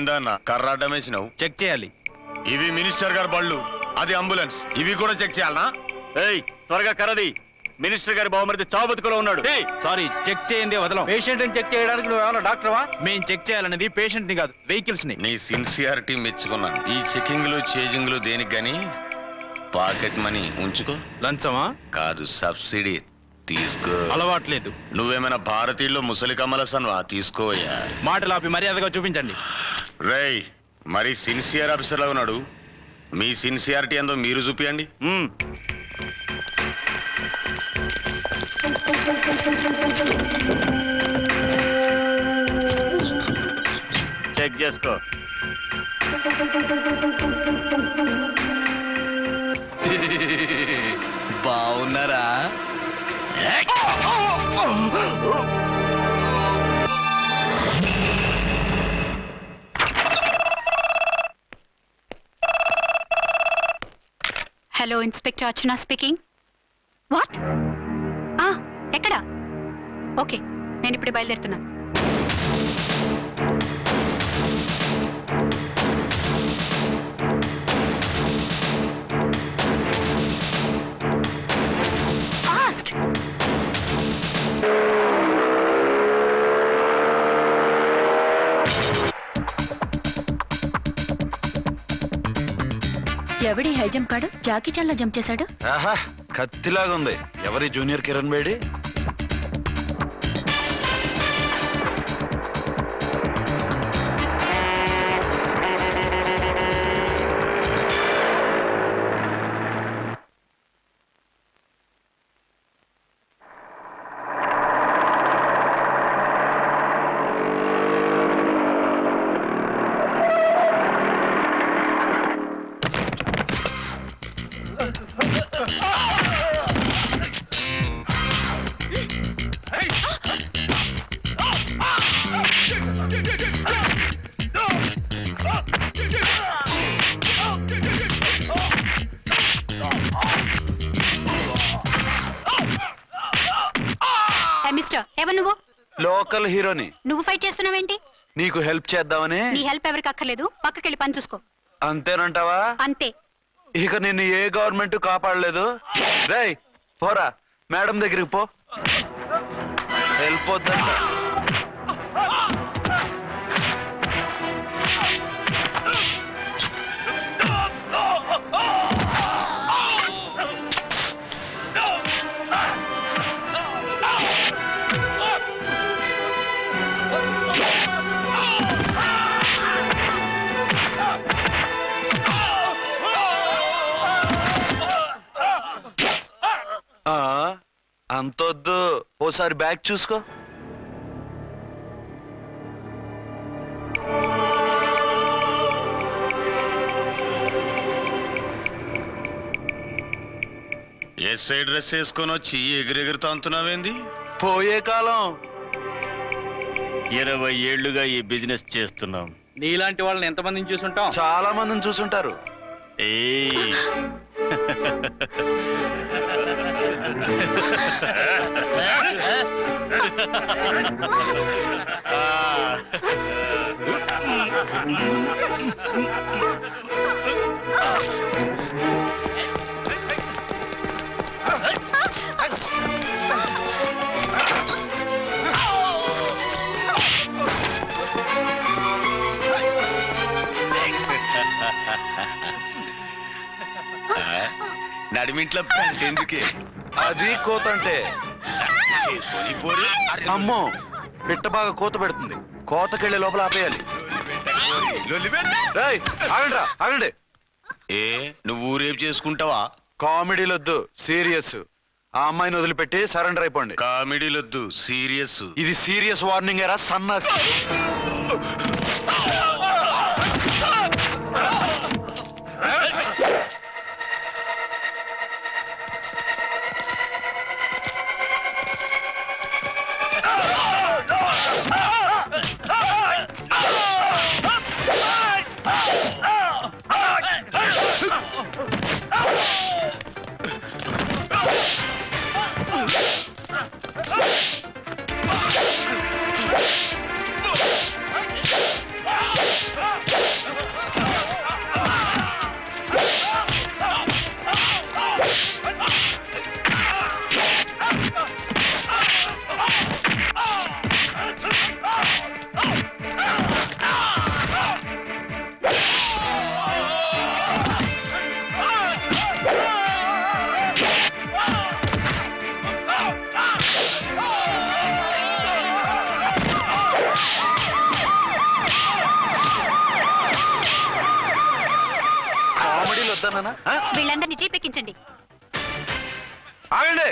ఏందన్నా కర్రాడ్డం వేసినావు? చెక్ చేయాలి. ఇవి మినిస్టర్ గారి బళ్ళు, అది అంబులెన్స్, ఇవి కూడా చెక్ చేయాలనా? ఏయ్ త్వరగా కర్రది, మినిస్టర్ గారి బావమరిది చావు బతుకులో ఉన్నాడు. సారీ, చెక్ చేయండి వదలం. పేషెంట్ ని చెక్ చేయడానికి నువ్వు ఏమైనా డాక్టర్వా? మేము చెక్ చేయాలనేది పేషెంట్ ని కాదు, వెహికల్స్ ని. నీ సిన్సియారిటీ మెచ్చుకున్నాను. ఈ చెకింగ్లు చేజింగ్లు దేనికి గాని పాకెట్ మనీ ఉంచుకో. లంచమా? కాదు, సబ్సిడీ తీసుకో. అలవాట్లేదు. నువ్వేమైనా భారతీయుల్లో ముసలి కమలసన్వా? తీసుకోవయ్యా. మాటలు ఆపి మర్యాదగా చూపించండి. రేయ్, మరి సిన్సియర్ ఆఫీసర్ లా ఉన్నాడు. మీ సిన్సియారిటీ ఏందో మీరు చూపియండి. చెక్ చేసుకో. బాగున్నారా? Hello, inspector Archana speaking. What? ఎక్కడ? ఓకే, నేను ఇప్పుడు బయలుదేరుతున్నాను. ఫాస్ట్! ఎవడి హై జంప్ కాడు జాకీ చాన్ లో జంప్ చేశాడు. ఆహా, కత్తిలాగా ఉంది. ఎవరి జూనియర్ కిరణ్ బేడి? లోకల్ హీరోని. నువ్వు ఫైట్ చేస్తున్నావేంటి? నీకు హెల్ప్ చేద్దామని. నీ హెల్ప్ ఎవరికి అక్కర్లేదు, పక్కకెళ్ళి పని చూసుకో. అంతేనంటావా? అంతే. ఇక నిన్ను ఏ గవర్నమెంట్ కాపాడలేదు. రేయ్ పోరా, మేడం దగ్గరికి పో. వెళ్ళిపోద్దంట. అంతొద్దు, ఓసారి బ్యాగ్ చూసుకో. ఎస్ఐ డ్రెస్ వేసుకొని వచ్చి ఎగిరెగురుతా అంటున్నావేంది? పోయే కాలం. 20 ఏళ్లుగా ఈ బిజినెస్ చేస్తున్నాం. నీలాంటి వాళ్ళని ఎంతమందిని చూసుంటాం? చాలా మందిని చూసుంటారు. నడిమింట్లో ఎందుకే? అది కోత అంటే. అమ్మో, పిట్ట బాగా కోత పెడుతుంది. కోతకెళ్ళే లోపల ఆపేయాలి. ఆగండి. ఏ, నువ్వు ఊరేపు చేసుకుంటావా? కామెడీలొద్దు, సీరియస్. ఆ అమ్మాయిని వదిలిపెట్టి సరెండర్ అయిపోండి. కామెడీలొద్దు, సీరియస్. ఇది సీరియస్ వార్నింగ్ ఏరా సన్నాసి. చేస్తున్నానా? వీళ్ళందరినీ జీపెక్కించండి. ఆగండి.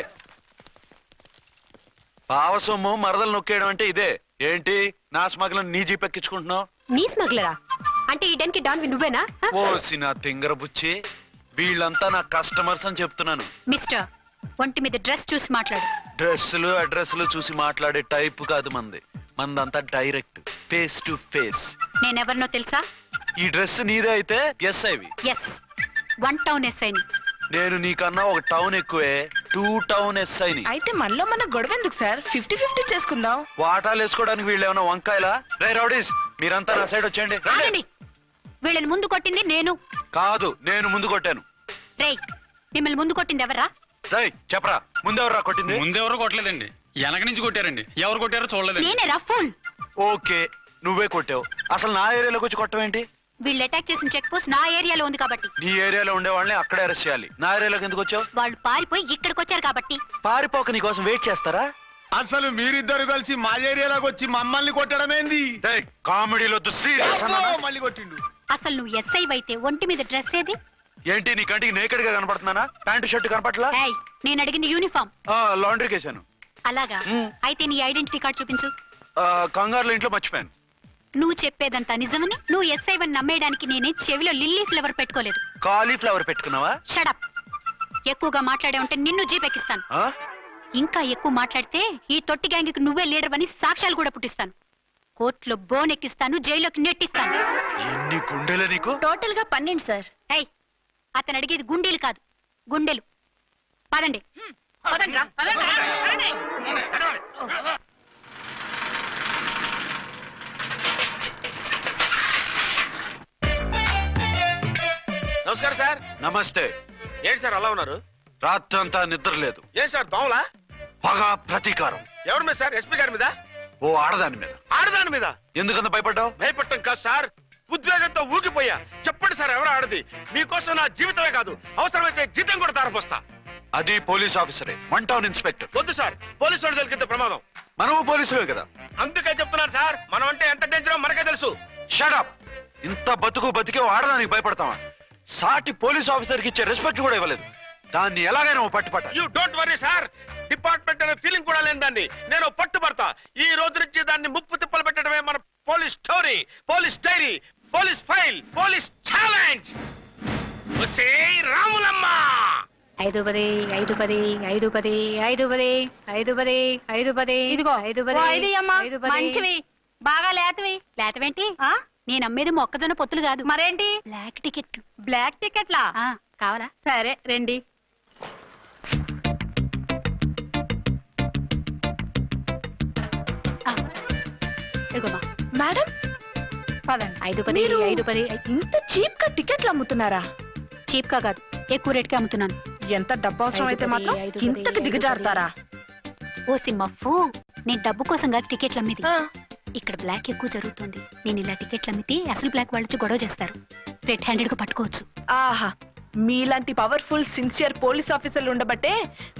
పావసొమ్ము మరదలు నొక్కేయడం అంటే ఇదే. ఏంటి నా స్మగ్లం నీ జీప్ ఎక్కించుకుంటున్నావు? నీ స్మగ్లరా అంటే ఈ డెన్కి డాన్వి నువ్వేనా? ఓసి నా తింగర బుచ్చి, వీళ్ళంతా నా కస్టమర్స్ అని చెప్తున్నాను. మిస్టర్, ఒంటి మీద డ్రెస్ చూసి మాట్లాడు. డ్రెస్సులు అడ్రస్లు చూసి మాట్లాడే టైప్ కాదు మంది. మందంతా డైరెక్ట్, ఫేస్ టు ఫేస్. నేనెవరినో తెలుసా? ఈ డ్రెస్ నీదే అయితే ఎస్ఐవి. ఎస్, 1 టౌన్ ఎస్ఐని. నేను నీకన్నా ఒక టౌన్ ఎక్కువే, 2 టౌన్ ఎస్ఐని. అయితే మనలో మన గొడవ ఎందుకు సార్? 50-50 చేసుకుందాం. వాటాలు వేసుకోవడానికి వీళ్ళు ఏమైనా వంకాయలా? రే రౌడీస్, మీరంతా నా సైడ్ వచ్చేయండి. రండి. ఆగండి. వీళ్ళని ముందు కొట్టింది నేను కాదు, నేను ముందు కొట్టాను. రేయ్, మిమ్మల్ని ముందు కొట్టింది ఎవర్రా? రేయ్ చెప్పరా, ముందెవరా కొట్టింది? ముందెవరు కొట్టలేదండి, వెనక నుంచి కొట్టారండి. ఎవరు కొట్టారో చూడలేదండి. నేనే రఫూల్. ఓకే, నువ్వే కొట్టావు. అసలు నా ఏరియాలోకి వచ్చి కొట్టవేంటి? వీళ్ళు అటాక్ చేసిన చెక్ పోస్ట్ నా ఏరియాలో ఉంది కాబట్టి. నీ ఏరియాలో ఉండే వాళ్ళని అక్కడే అరెస్ట్ చేయాలి. నా ఏరియాలోకి ఎందుకు వచ్చావు? వాళ్ళు పారిపోయి ఇక్కడికి వచ్చారు కాబట్టి. పారిపోక నీ కోసం వెయిట్ చేస్తారా? అసలు మీరిద్దరు కలిసి మా ఏరియాలోకి వచ్చి మమ్మల్ని కొట్టడమేంది? కామెడీలో మళ్ళీ కొట్టిండు. అసలు నువ్వు ఎస్ఐ అయితే ఒంటి మీద డ్రెస్ ఏది? ఏంటి నీ కంటికి నేకెడ్ గా కనపడుతున్నానా? Pant shirt కనపట్లా? ఏయ్, నేను అడిగింది యూనిఫామ్. లాండ్రీకి వేసాను. అలాగా? అయితే నీ ఐడెంటిటీ కార్డ్ చూపించు. కంగారులో ఇంట్లో మర్చిపోయాను. నువ్వు చెప్పేదంతా నిజమని నువ్వు ఎస్ఐ వని నమ్మేయడానికి నేనే చెవిలో లిల్లీ ఫ్లేవర్ పెట్టుకోలేదు. కాలీఫ్లవర్ పెట్టుకున్నావా? షడప్. ఎక్కువగా మాట్లాడే ఉంటే నిన్ను జీపెక్కిస్తాను. ఆ? ఇంకా ఎక్కువ మాట్లాడితే ఈ తొట్టి గ్యాంగ్కి నువ్వే లీడర్ అని సాక్ష్యాలు కూడా పుట్టిస్తాను. కోర్టులో బోన్ ఎక్కిస్తాను, జైల్లోకి నెట్టిస్తాను. ఎన్ని గుండెలు నీకు? టోటల్ గా 12 సార్. ఏయ్, అతను అడిగేది గుండెలు కాదు, గుండెలు. పదండి. నమస్కారం సార్. నమస్తే. ఏంటి సార్ అలా ఉన్నారు? రాత్రంతా నిద్ర లేదు. ఏం సార్ దోమలా? పగ ప్రతీకారం. ఎవరి మీద సార్? ఎస్పీ గారి మీద? ఓ ఆడదాని మీద. ఆడదాని మీద? ఎందుకంత భయపడ్డావు? భయపడటం కాదు సార్, ఉద్వేగంతో ఊగిపోయా. చెప్పండి సార్, ఎవరు ఆడది? మీకోసం నా జీవితమే కాదు, అవసరమైతే జీతం కూడా తారపోస్తా. అది పోలీస్ ఆఫీసరే, 1 టౌన్ ఇన్స్పెక్టర్. వద్దు సార్, పోలీసు వాడు దొరికితే ప్రమాదం. మనము పోలీసులే కదా. అందుకే చెప్తున్నారు సార్, మనం అంటే ఎంత డేంజరో మనకే తెలుసు. షడప్. ఇంత బతికే ఆడదానికి భయపడతావా? సాటి పోలీస్ ఆఫీసర్ కి ఇచ్చే రెస్పెక్ట్ కూడా ఇవ్వలేదు. దాన్ని ఎలాగైనా పట్టుపట్ట. You don't worry sir, department అనే ఫీలింగ్ కూడా లేని దాన్ని నేను పట్టుబడతా. ఈ రోజు నుంచి దాన్ని ముప్పు తిప్పలు పెట్టడమే మన police story, police diary, police file, police challenge. Ramulamma 5 10 5 10 5 10 5 10 5 10 5 10. ఇదిగో 5 10 మంచివి, బాగా లేతవి. లేతవేంటి? నేను అమ్మేది మొక్కజొన్న పొత్తులు కాదు. మరేంటి? బ్లాక్ టికెట్లు. బ్లాక్ టికెట్లా? కావాలా? సరే రండి. మేడం పదండి. 5 10 5 10. ఇంత చీప్ గా టికెట్లు అమ్ముతున్నారా? చీప్ గా కాదు, ఎక్కువ రేట్ కి అమ్ముతున్నాను. ఎంత డబ్బు అవసరం అయితే మాత్రం ఇంతకు దిగజారుతారా? ఓ సిమ్మఫు, నేను డబ్బు కోసం కాదు టికెట్లు అమ్మేది. ఇక్కడ బ్లాక్ ఎక్కువ జరుగుతుంది. నేను ఇలా టికెట్లు అమ్మితే అసలు బ్లాక్ వాళ్ళు వచ్చి గొడవ చేస్తారు. రెడ్ హ్యాండెడ్ గా పట్టుకోవచ్చు. ఆహా, మీలాంటి పవర్ఫుల్ సిన్సియర్ పోలీస్ ఆఫీసర్లు ఉండబట్టే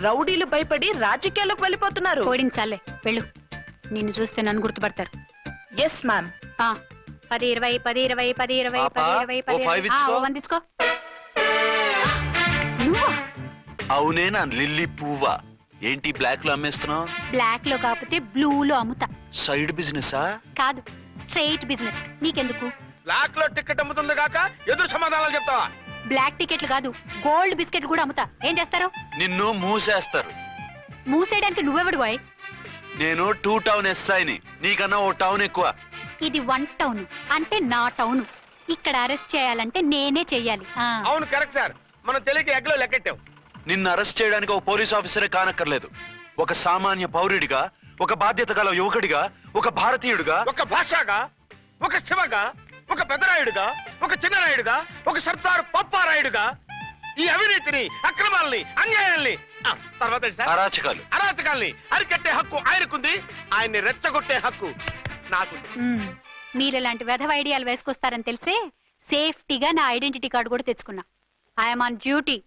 రౌడీలు భయపడి రాజకీయాల్లోకి వెళ్ళిపోతున్నారు. ఓడించాలే, వెళ్ళు. నిన్ను చూస్తే నన్ను గుర్తుపడతారు. Yes ma'am. 10 20 10 20 10 20 10 20 ఓ 5 ఇచ్చుకో. 1 ఇచ్చుకో. అవునే నా లిల్లీ పువ్వా. ఏంటి బ్లాక్ లో అమ్మేస్తున్నావు? బ్లాక్ లో కాకపోతే బ్లూ లో అమ్ముతా. సైడ్ బిజినెసా? కాదు, స్ట్రైట్ బిజినెస్. నీకెందుకు? బ్లాక్ లో టికెట్ అమ్ముతుంది కాక ఎదురు సమాధానాలు చెప్తావా? బ్లాక్ టికెట్లు కాదు, గోల్డ్ బిస్కెట్ కూడా అమ్ముతా. ఏం చేస్తారు? నిన్ను మూసేస్తారు. మూసేయడానికి నువ్వెవడు బాయ్? నేను 2 టౌన్ ఎస్ఐని, నీకన్నా ఓ టౌన్ ఎక్కువ. ఇది 1 టౌన్ అంటే నా టౌన్. ఇక్కడ అరెస్ట్ చేయాలంటే నేనే చెయ్యాలి. అవును కరెక్ట్ సార్, మనం తెలియక ఎగ్లో లెక్కెట్టాం. నిన్ను అరెస్ట్ చేయడానికి ఒక పోలీస్ ఆఫీసరే కానక్కర్లేదు. ఒక సామాన్య పౌరుడిగా, ఒక బాధ్యత గల యువకుడిగా, ఒక భారతీయుడిగా, ఒక భాషగా, ఒక శివగా, ఒక పెద్దరాయుడుగా, ఒక చిన్నరాయుడుగా, ఒక సర్దార్ పప్పారాయుడుగా ఈ అవినీతిని, అక్రమాలని, అన్యాయాల్ని, తర్వాత ఏంటి సార్? అరాచకాల్ని అరికట్టే హక్కు ఆయనకుంది. ఆయన్ని రెచ్చగొట్టే హక్కు నాకుంది. మీరు ఇలాంటి వెధవ ఐడియాలు వేసుకొస్తారని తెలిసే సేఫ్టీగా నా ఐడెంటిటీ కార్డు కూడా తెచ్చుకున్నా. I'm on duty.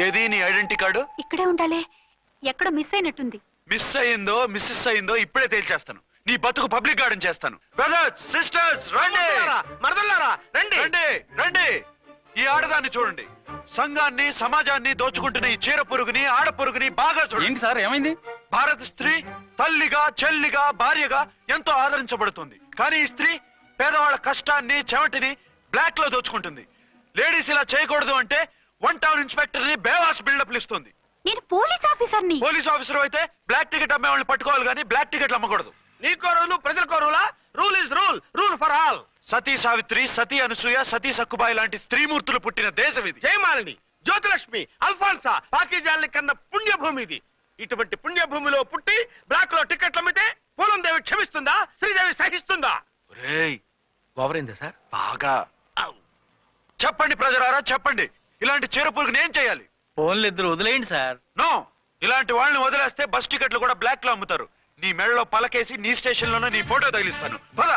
ఏది నీ ఐడెంటిటీ కార్డు? ఇక్కడే ఉండాలి. ఎక్కడో మిస్ అయినట్టుంది. మిస్ అయిందో మిస్సెస్ అయిందో ఇప్పుడే తేల్చేస్తాను. నీ బతుకు పబ్లిక్ గార్డెన్ చేస్తాను. బ్రదర్స్, సిస్టర్స్, రండి, మరదల్లారా రండి. రండి, రండి. ఈ ఆడదాన్ని చూడండి. సంఘాన్ని, సమాజాన్ని దోచుకుంటున్న ఈ చీర పురుగుని, ఆడ పురుగుని బాగా చూడండి. సార్ ఏమైంది? భారత స్త్రీ తల్లిగా, చెల్లిగా, భార్యగా ఎంతో ఆదరించబడుతుంది. కానీ ఈ స్త్రీ పేదవాళ్ళ కష్టాన్ని, చెమటిని బ్లాక్ లో దోచుకుంటుంది. లేడీస్ ఇలా చేయకూడదు అంటే 1 టౌన్ ఇన్స్పెక్టర్ ని బేవాస్ బిల్డప్లు ఇస్తుంది. నేను పోలీస్ ఆఫీసర్ని. పోలీస్ ఆఫీసర్ అయితే బ్లాక్ టికెట్ అమ్మే వాళ్ళని పట్టుకోవాలి కానీ బ్లాక్ టికెట్లు అమ్మకూడదు. నీకో రూలు, ప్రజలకో రూలా? Rule is rule, rule for all. Sati Savitri, Sati Anasuya, Sati Sakkubai లాంటి స్త్రీమూర్తులు పుట్టిన దేశం ఇది. జయమాలిని, జ్యోతిలక్ష్మి, అల్ఫాన్సా, పాకిజాల్ని కన్న పుణ్యభూమి ఇది. ఇటువంటి పుణ్యభూమిలో పుట్టి బ్లాక్ లో టికెట్లు అమ్మితే పూలందేవి క్షమిస్తుందా? శ్రీదేవి సహిస్తుందా? ఒరేయ్, ఓవరైందా సార్? బాగా చెప్పండి ప్రజలారా, చెప్పండి. ఇలాంటి చీర పురుగుని ఏం చేయాలి? ఫోన్లు ఇద్దరు వదిలేయండి సార్. నో, ఇలాంటి వాళ్ళని వదిలేస్తే బస్ టికెట్లు కూడా బ్లాక్ లో అమ్ముతారు. నీ మెడలో పలకేసి నీ స్టేషన్ లోనే నీ ఫోటో తగిలిస్తాను. పద.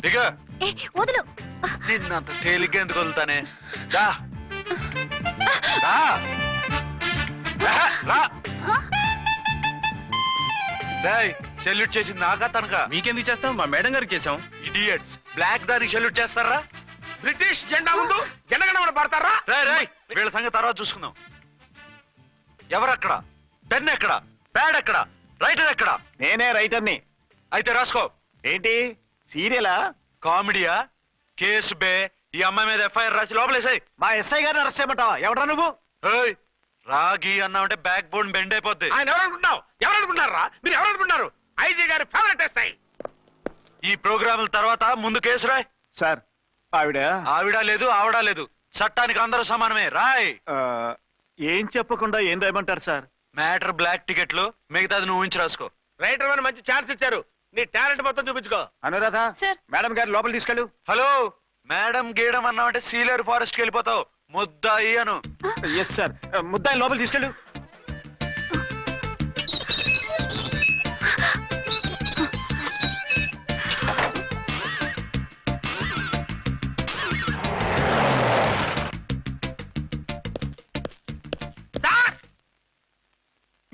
దిగ. వదులు. నిన్నంత తేలిగ్గా ఎందుకు వదులుతానే? రా. రా. రా. సెల్యూట్ చేసింది నాకా తనకా? మీకెందుకు చేస్తాం? మా మేడం గారికి చేసాం. ఇడియట్స్, బ్లాక్ దానికి సెల్యూట్ చేస్తారా? బ్రిటిష్ జెండా ముందు జనగణమన పడతారా? రాయ్ వీళ్ళ సంగతి తర్వాత చూసుకుందాం. ఎవరక్కడ? పెన్ ఎక్కడ? ప్యాడ్ ఎక్కడ? రైటర్ ఎక్కడ? నేనే రైటర్ని. అయితే రాసుకో. ఏంటి సీరియలా? కామెడీయా? కేసు బే. ఈ అమ్మాయి మీద ఎఫ్ఐఆర్ రాసి లోపలేసాయి. మా ఎస్ఐ గారిని అరెస్ట్ చేయమంటావా? ఎవడా నువ్వు? రాగి అన్నామంటే బ్యాక్ బోన్ బెండ్ అయిపోద్ది. ఆయన ఎవరనుకుంటున్నావు? ఎవరనుకుంటున్నారా మీరు? ఎవరనుకుంటున్నారు? ఐజీ గారి ఫేవరెట్ ఎస్ఐ. ఈ ప్రోగ్రాముల తర్వాత ముందు కేసు రాయ్. సార్ ఆవిడ లేదు, ఆవిడ లేదు. చట్టానికి అందరూ సమానమే. రాయ్. ఏం చెప్పకుండా ఏం రాయమంటారు సార్? మ్యాటర్ బ్లాక్ టికెట్లు, మిగతాది నువ్వు ఉంచి రాసుకో. రైటర్ అని మంచి ఛాన్స్ ఇచ్చారు. నీ టాలెంట్ మొత్తం చూపించుకో. అనురాధ, సార్. మేడం గారి లోపల తీసుకెళ్ళు. హలో, మేడం గీయడం అన్నామంటే సీలేరు ఫారెస్ట్ కి వెళ్ళిపోతావు. ముద్దాయి అను. Yes sir. ముద్దాయి లోపల తీసుకెళ్ళు.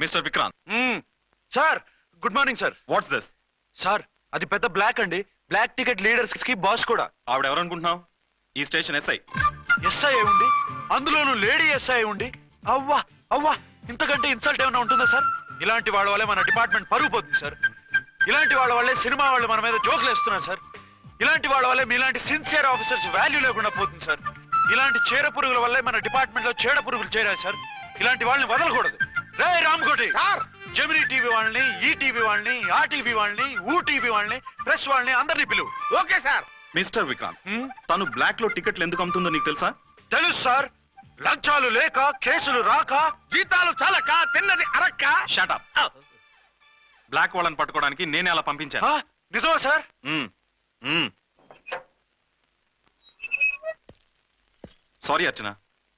Mister Vikrant. Sir, good morning sir. What's this? Sir, అది పెద్ద బ్లాక్ అండి. బ్లాక్ టికెట్ లీడర్స్ కి బాస్ కూడా. ఆవిడ ఎవరనుకుంటున్నావు? ఈ స్టేషన్ ఎస్ఐ. ఎస్ఐ ఉండి, అందులోనూ లేడీ ఎస్ఐ ఉండి, అవ్వా అవ్వా, ఇంతకంటే ఇన్సల్ట్ ఏమైనా ఉంటుందా సార్? ఇలాంటి వాళ్ళ వల్లే మన డిపార్ట్మెంట్ పరుగు పోతుంది సార్. ఇలాంటి వాళ్ళ వల్లే సినిమా వాళ్ళు మన మీద జోకులు వేస్తున్నారు సార్. ఇలాంటి వాళ్ళ వల్లే మీలాంటి సిన్సియర్ ఆఫీసర్స్ వాల్యూ లేకుండా పోతుంది సార్. ఇలాంటి చీర పురుగుల వల్లే మన డిపార్ట్మెంట్ లో చీడ పురుగులు చేరాయి సార్. ఇలాంటి వాళ్ళని వదలకూడదు. రే రామ్కోటి సార్, జమినీ టీవీ వాళ్ళని, ఈ టీవీ వాళ్ళని, ఆ టీవీ వాళ్ళని, ఊ టీవీ వాళ్ళని, ప్రెస్ వాళ్ళని అందరినీ పిలువు. Okay sir. మిస్టర్ విక్రాంత్, తను బ్లాక్ లో టికెట్లు ఎందుకు అమ్ముతుందో నీకు తెలుసా? తెలుసు సార్. లంచాలు లేక, కేసులు రాక, జీతాలు చాలక, తిన్నది అరక్క. షటప్. బ్లాక్ వాళ్ళని పట్టుకోవడానికి నేనే అలా పంపించాను. నిజమా సార్? సారీ అర్చన,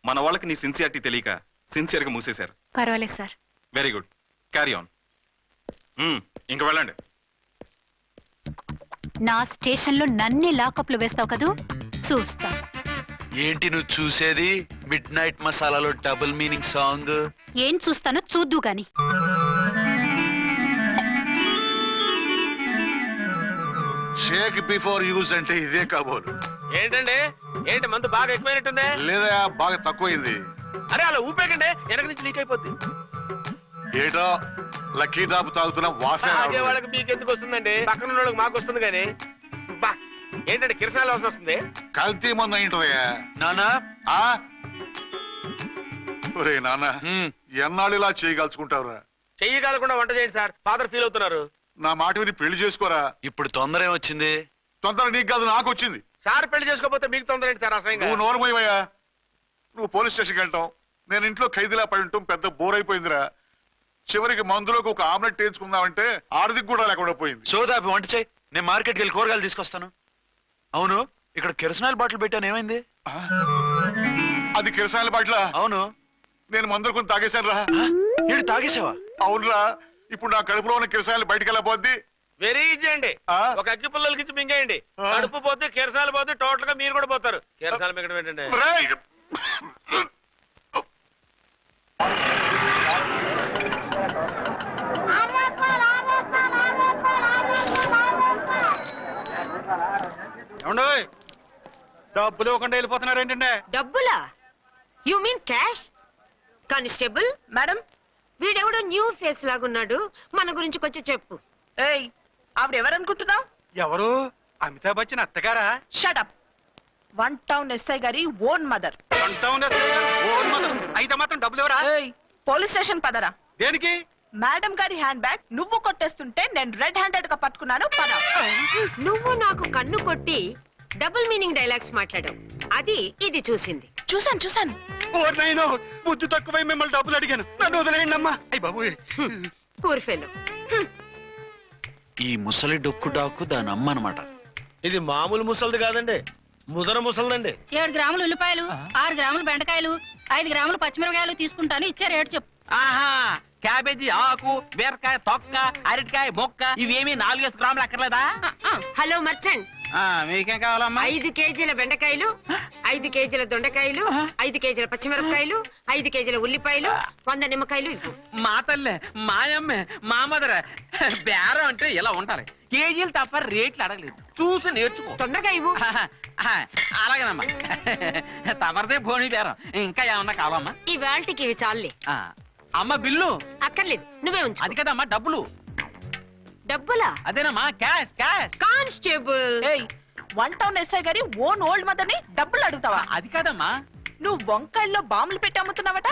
మన వాళ్ళకి నీ సిన్సియారిటీ తెలియక సిన్సియర్ గా మూసేశారు. పర్వాలేదు sir. Very good, carry on. ఇంక వెళ్ళండి. నా స్టేషన్ లో నన్నే లాకప్ లో వేస్తావు కదూ? చూస్తా. ఏంటి నువ్వు చూసేది? మిడ్ నైట్ మసాలాలో డబుల్ మీనింగ్ సాంగ్. ఏం చూస్తానో చూద్దు గాని. షేక్ బిఫోర్ యూజ్ అంటే ఇదే కాబోలు. ఏంటండి, ఏంటి మందు బాగా ఎక్కువైనట్టుంది? లేదా బాగా తక్కువైంది. అరే అలా ఊపేకండి, వెనక నుంచి లీక్ అయిపోద్ది. ఏటో లక్కీ డ్రాప్ తాగుతున్న వాసన తాగే వాళ్ళకి మీకు ఎందుకు వస్తుందండి? పక్కన ఉన్న వాళ్ళకి మాకు వస్తుంది కానీ. బా, ఏంటంటే కిరసనాల వాసన వస్తుంది. కల్తీ మందు అయింటదయ్యా. నానా, ఒరే నాన్న, ఎన్నాళ్ళు ఇలా చేయగలుచుకుంటావురా? చెయ్యగలకుండా వంట చేయండి సార్. ఫాదర్ ఫీల్ అవుతున్నారు. నా మాట విని పెళ్లి చేసుకోరా. ఇప్పుడు తొందర ఏమొచ్చింది? తొందర నీకు కాదు, నాకు వచ్చింది. సార్ పెళ్లి చేసుకోకపోతే మీకు తొందర ఏంటి సార్? అసహ్యంగా. నువ్వు నోరుమోయవయ్యా. నువ్వు పోలీస్ స్టేషన్కి వెళ్తాం, నేను ఇంట్లో ఖైదీలా పడి ఉంటాం. పెద్ద బోర్ అయిపోయిందిరా. చివరికి మందులోకి ఒక ఆమ్లెట్ వేయించుకుందామంటే ఆర్థిక కూడా లేకుండా పోయింది. సోదాపి వంట చేయి, నేను మార్కెట్కి వెళ్ళి కూరగాయలు తీసుకొస్తాను. అవును, ఇక్కడ కిరసనాయిల్ బాటిల్ పెట్టాను, ఏమైంది? అది కిరసనాయిల్ బాటిల్? అవును. నేను మందులు కొని తాగేశాను రా. ఏంటి తాగేసావా? అవునురా. ఇప్పుడు నా కడుపులో ఉన్న కిరసనాయిల్ బయటికి వెళ్ళబోద్ది. వెరీ ఈజీ అండి. ఒక అగ్గి పుల్లలకి ఇచ్చి మింగేయండి. కడుపు పోతే కిరసాలు పోతే టోటల్ గా మీరు కూడా పోతారు. కిరసాలు మింగడం ఏంటండి? ఏమండోయ్ డబ్బులు ఇవ్వకుండా వెళ్ళిపోతున్నారు ఏంటంటే డబ్బులా you mean cash? Constable madam వీడెవడో న్యూ ఫేస్ లాగున్నాడు, మన గురించి కొంచెం చెప్పు. ఏయ్ ఆవిడ ఎవరనుకుంటున్నావు? ఎవరు? అమితాబ్ బచ్చన్ అత్తగారా? షటప్. 1 టౌన్ ఎస్ఐ గారి ఓన్ మదర్. అయితే మాత్రం డబ్బులు ఎవరా? ఏయ్ పోలీస్ స్టేషన్ పదరా. దేనికి? మేడం గారి హ్యాండ్ బ్యాగ్ నువ్వు కొట్టేస్తుంటే నేను రెడ్ హ్యాండెడ్ గా పట్టుకున్నాను. పద. నువ్వు నాకు కన్ను కొట్టి డబుల్ మీనింగ్ డైలాగ్స్ మాట్లాడావు, అది ఇది చూసింది. చూసాను. ఓర్నైనా బుద్ధి తక్కువై మిమ్మల్ని డబ్బులు అడిగాను, నన్ను వదిలేయండి అమ్మా. అయ్యి బాబు, పూర్ ఫెలో. ఈ ముసలి డొక్కు డాకు దాని అమ్మ అనమాట. ఇది మామూలు ముసలిది కాదండి, ముదర ముసలిదండి. 7 గ్రాములు ఉల్లిపాయలు, 6 గ్రాములు బెండకాయలు, 5 గ్రాములు పచ్చిమిరపకాయలు తీసుకుంటాను. ఇచ్చే రేటు చెప్పు. ఆహా, క్యాబేజీ ఆకు, బీరకాయ తొక్క, అరటికాయ బొక్క ఇవేమి 4 గ్రాములు అక్కర్లేదా? హలో మర్చండ్, మీకేం కావాలమ్మా? 5 కేజీల బెండకాయలు, 5 కేజీల దొండకాయలు, 5 కేజీల పచ్చిమిరపకాయలు, 5 కేజీల ఉల్లిపాయలు, 100 నిమ్మకాయలు ఇవ్వు. మా తల్లే, మాయమ్మే, మా మదర బేరం అంటే ఇలా ఉంటారు. కేజీలు తప్ప రేట్లు అడగలేదు, చూసి నేర్చుకో. తొందరగా ఇవ్వు. అలాగేనమ్మా, తమరిదే భోని బేరం. ఇంకా ఏమన్నా కావాలమ్మా? ఈ వేల్టికి ఇవి చాలులే. అమ్మ బిల్లు అక్కర్లేదు, నువ్వే ఉంచు. అది కదమ్మా డబ్బులు. డబ్బులా? అదేనమ్మా క్యాష్ క్యాష్. కానిస్టేబుల్, ఏయ్ 1 టౌన్ ఎస్ఐ గారి ఓన్ ఓల్డ్ మదర్ ని డబ్బులు అడుగుతావా? అది కదమ్మా. నువ్వు వంకాయల్లో బాంబులు పెట్టి అమ్ముతున్నావట,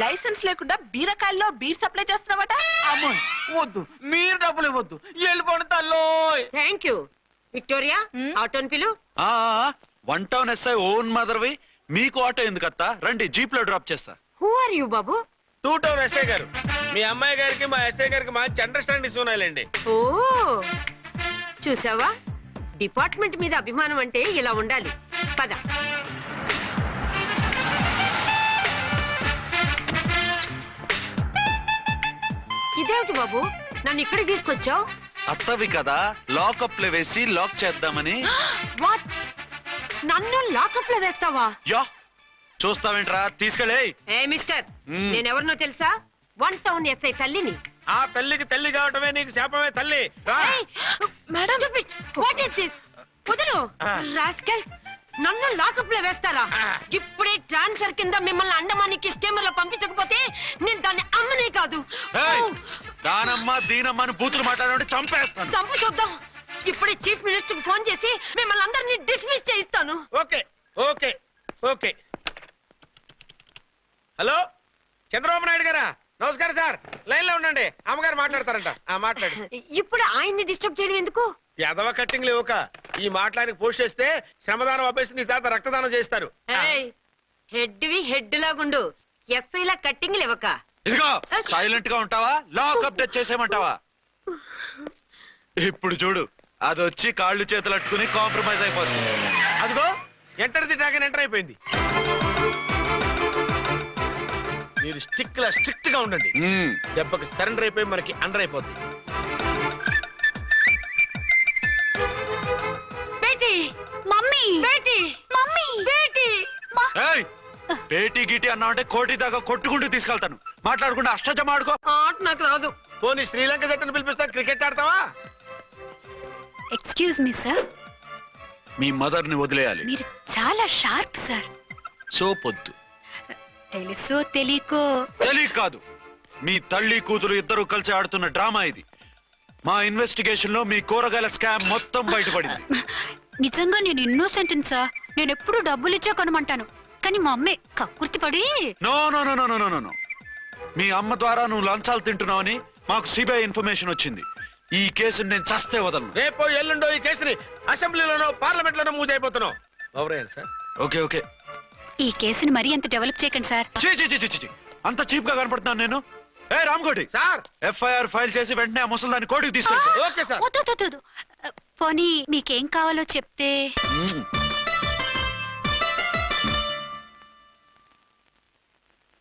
లైసెన్స్ లేకుండా బీరకాయల్లో బీర్ సప్లై చేస్తున్నావట. అమ్మో వద్దు, మీరు డబ్బులు ఇవ్వద్దు, వెళ్ళిపోండి తల్లో. Thank you. విక్టోరియా, ఆటోన్ పిలు. 1 టౌన్ ఎస్ఐ ఓన్ మదర్వి, మీకు ఆటో ఎందుకత్తా? రండి, జీప్ లో డ్రాప్ చేస్తా. హూ ఆర్ యూ బాబు? 2 టౌన్ ఎస్ఐ గారు, మీ అమ్మాయి గారికి మా ఎస్ఐ గారికి మంచి అండర్స్టాండింగ్ ఉన్నాయండి. ఓ చూసావా, డిపార్ట్మెంట్ మీద అభిమానం అంటే ఇలా ఉండాలి. పద. ఇదేమిటి బాబు, నన్ను ఇక్కడికి తీసుకొచ్చావు? అత్తవి కదా, లాకప్ లో వేసి లాక్ చేద్దామని. వాట్, నన్ను లాకప్ లో వేస్తావా? యా, చూస్తావేంట్రా, తీసుకెళ్ళే. ఏ మిస్టర్, నేనెవరినో తెలుసా? 1 టౌన్ ఎస్ఐ తల్లిని. ఆ తల్లికి తల్లి కావటమే నీకు శాపమే తల్లి. రా. Madam, what is this? వదులు రాస్కల్, నన్ను లాకప్ లో వేస్తారా? ఇప్పుడే ట్రాన్స్ఫర్ కింద మిమ్మల్ని అండమానికి స్టీమర్ లో పంపించకపోతే నేను దాన్ని అమ్మనే కాదు. దానమ్మ దీనమ్మని బూతులు మాట్లాడే చంపేస్తాను. చంపు చూద్దాం. ఇప్పుడే చీఫ్ మినిస్టర్ కి ఫోన్ చేసి మిమ్మల్ని అందరినీ డిస్మిస్ చేయిస్తాను. Okay okay okay. Hello, Chandrababu Naidu గారా? నమస్కారం సార్, లైన్ లో ఉండండి, అమ్మగారు మాట్లాడతారంట. మాట్లాడు. ఇప్పుడు ఆయన్ని డిస్టర్బ్ చేయడం ఎందుకు? ఎదవ కట్టింగ్ లేవుక ఈ మాట్లాడికి పోస్ట్ చేస్తే శ్రమదానం అభ్యసి నీ తాత రక్తదానం చేస్తారు. హెడ్వి హెడ్ లాగుండు, ఎస్ఐలా కట్టింగ్ లేవక. ఇదిగో సైలెంట్ గా ఉంటావా, లాక్ అప్డేట్ చేసేయమంటావా? ఇప్పుడు చూడు, అది వచ్చి కాళ్ళు చేతులు అట్టుకుని కాంప్రమైజ్ అయిపోతుంది. అదిగో ఎంటర్ ది డ్రాగన్ ఎంటర్ అయిపోయింది. మీరు స్ట్రిక్ట్ గా ఉండండి, దెబ్బకి సరెండర్ అయిపోయి మనకి అండర్ అయిపోద్ది. Beti, mummy, Beti, mummy, Beti. ఏయ్, పేటీ గీటీ అన్నావంటే కోటి దాకా కొట్టుకుంటూ తీసుకెళ్తాను. మాట్లాడకుండా అష్టజమ ఆడుకో. ఆట నాకు రాదు. పోనీ శ్రీలంక జట్టును పిలిపిస్తా, క్రికెట్ ఆడతావా? ఎక్స్క్యూజ్ మీ సార్, మీ మదర్ ని వదిలేయాలి. మీరు చాలా షార్ప్ సార్. సోపొద్దు. తెలుసో తెలియకో. తెలియక కాదు, మీ తల్లి కూతురు ఇద్దరు కలిసి ఆడుతున్న డ్రామా ఇది. మా ఇన్వెస్టిగేషన్ లో మీ కూరగాయల స్కామ్ మొత్తం బయటపడింది. నిజంగా నేను ఇన్నోసెంట్ సార్. నేను ఎప్పుడు డబ్బులు ఇచ్చా కొనమంటాను, కానీ మా అమ్మే కక్కుర్తి పడి. No no no no no no no. మీ అమ్మ ద్వారా నువ్వు లంచాలు తింటున్నావని మాకు సిబిఐ ఇన్ఫర్మేషన్ వచ్చింది. ఈ కేసుని నేను చస్తే వదలను. రేపో ఎల్లుండో ఈ కేసుని అసెంబ్లీలోనో పార్లమెంట్ లోనో మూజ్ అయిపోతున్నావు. Sir okay okay. ఈ కేసుని మరీ అంత డెవలప్ చేయకండి సార్. అంత చీప్ గా కనపడుతున్నాను నేను? ఏ రామ్కోటి సార్, ఎఫ్ఐఆర్ ఫైల్ చేసి వెంటనే ఆ ముసలిదాన్ని కోర్టుకి తీసుకెళ్తా. Okay sir. పోనీ మీకేం కావాలో చెప్తే.